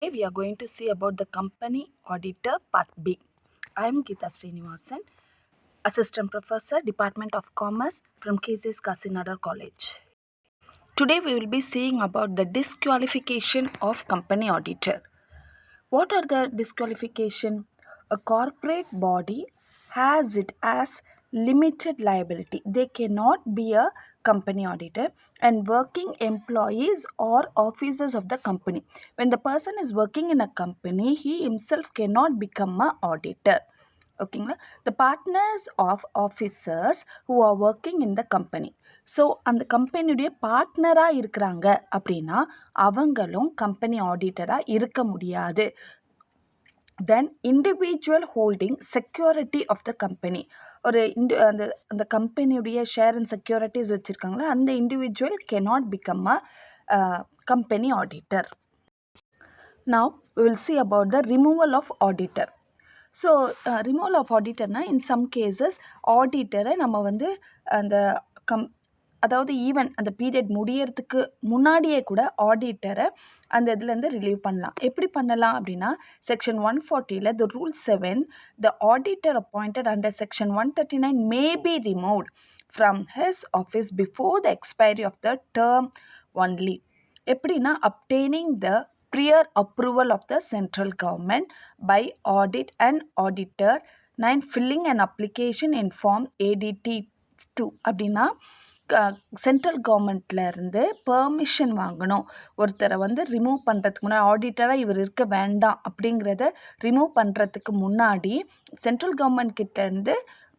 Today we are going to see about the company auditor part B. I am Geeta Srinivasan, Assistant Professor, Department of Commerce from KCS Kasinagar College. Today we will be seeing about the disqualification of company auditor. What are the disqualification? A corporate body has it as limited liability. They cannot be a company auditor and working employees or officers of the company. When the person is working in a company, he himself cannot become a auditor. ஓகேங்களா the partners of officers who are working in the company. So அந்த கம்பெனியுடைய பார்ட்னராக இருக்கிறாங்க அப்படின்னா அவங்களும் company ஆடிட்டராக இருக்க முடியாது. Then individual holding security of the company. ஒரு அந்த அந்த கம்பெனியுடைய ஷேர் அண்ட் செக்யூரிட்டிஸ் வச்சுருக்காங்களா அந்த individual cannot become a company auditor. Now we will see about the removal of auditor. So removal of ஆடிட்டர்னால் இன் சம் கேசஸ் ஆடிட்டரை நம்ம வந்து அந்த அதாவது ஈவன் அந்த பீரியட் முடியறதுக்கு முன்னாடியே கூட ஆடிட்டரை அந்த இதுலேருந்து ரிலீவ் பண்ணலாம். எப்படி பண்ணலாம் அப்படின்னா section 140 the rule 7 the auditor appointed under section 139 may be removed from his office before the expiry of the term only. எப்படின்னா obtaining the prior approval of the central government by audit and auditor. 9 filling an application in form ADT 2 அப்படின்னா central கவர்மெண்ட்லேருந்து permission வாங்கணும். ஒருத்தரை வந்து remove பண்ணுறதுக்கு முன்னாடி ஆடிட்டராக இவர் இருக்க வேண்டாம் அப்படிங்கிறத ரிமூவ் பண்ணுறதுக்கு முன்னாடி சென்ட்ரல் கவர்மெண்ட் கிட்டேருந்து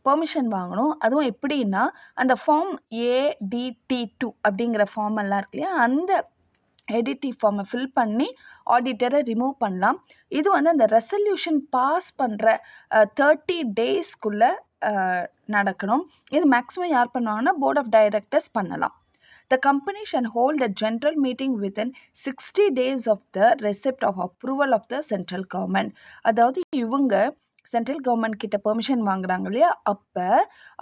பெர்மிஷன் வாங்கணும். அதுவும் எப்படின்னா அந்த ஃபார்ம் ADT 2 அப்படிங்கிற ஃபார்ம் எல்லாம் இருக்கு இல்லையா அந்த எடிடி ஃபார்மை ஃபில் பண்ணி ஆடிட்டரை ரிமூவ் பண்ணலாம். இது வந்து அந்த ரெசல்யூஷன் பாஸ் பண்ணுற 30 டேஸ்க்குள்ளே நடக்கணும். இது மேக்ஸிமம் யார் பண்ணுவாங்கன்னா போர்ட் ஆஃப் டைரக்டர்ஸ் பண்ணலாம். The company shall hold a general meeting within 60 days of the receipt of approval of the central government. அதாவது இவங்க சென்ட்ரல் கவர்மெண்ட் கிட்ட பெர்மிஷன் வாங்குறாங்க இல்லையா அப்போ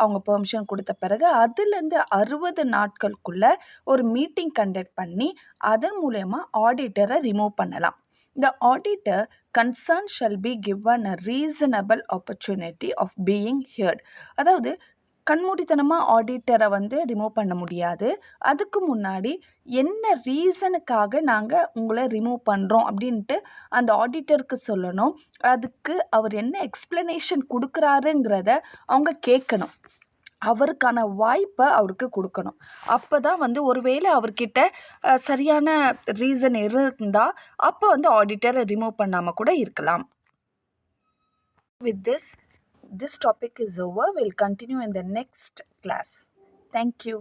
அவங்க பெர்மிஷன் கொடுத்த பிறகு அதுலேருந்து 60 நாட்களுக்குள்ள ஒரு மீட்டிங் கண்டக்ட் பண்ணி அதன் மூலயமா ஆடிட்டரை ரிமூவ் பண்ணலாம். The auditor concerned shall be given a reasonable opportunity of being heard. அதாவது கண்மூடித்தனமாக ஆடிட்டரை வந்து ரிமூவ் பண்ண முடியாது. அதுக்கு முன்னாடி என்ன ரீசனுக்காக நாங்கள் உங்களை ரிமூவ் பண்ணுறோம் அப்படின்ட்டு அந்த ஆடிட்டருக்கு சொல்லணும். அதுக்கு அவர் என்ன எக்ஸ்ப்ளனேஷன் கொடுக்குறாருங்கிறத அவங்க கேட்கணும். அவருக்கான வாய்ப்பை அவருக்கு கொடுக்கணும். அப்போ தான் வந்து ஒருவேளை அவர்கிட்ட சரியான ரீசன் இருந்தால் அப்போ வந்து ஆடிட்டரை ரிமூவ் பண்ணாமல் கூட இருக்கலாம். With this topic is over. We'll continue in the next class. Thank you.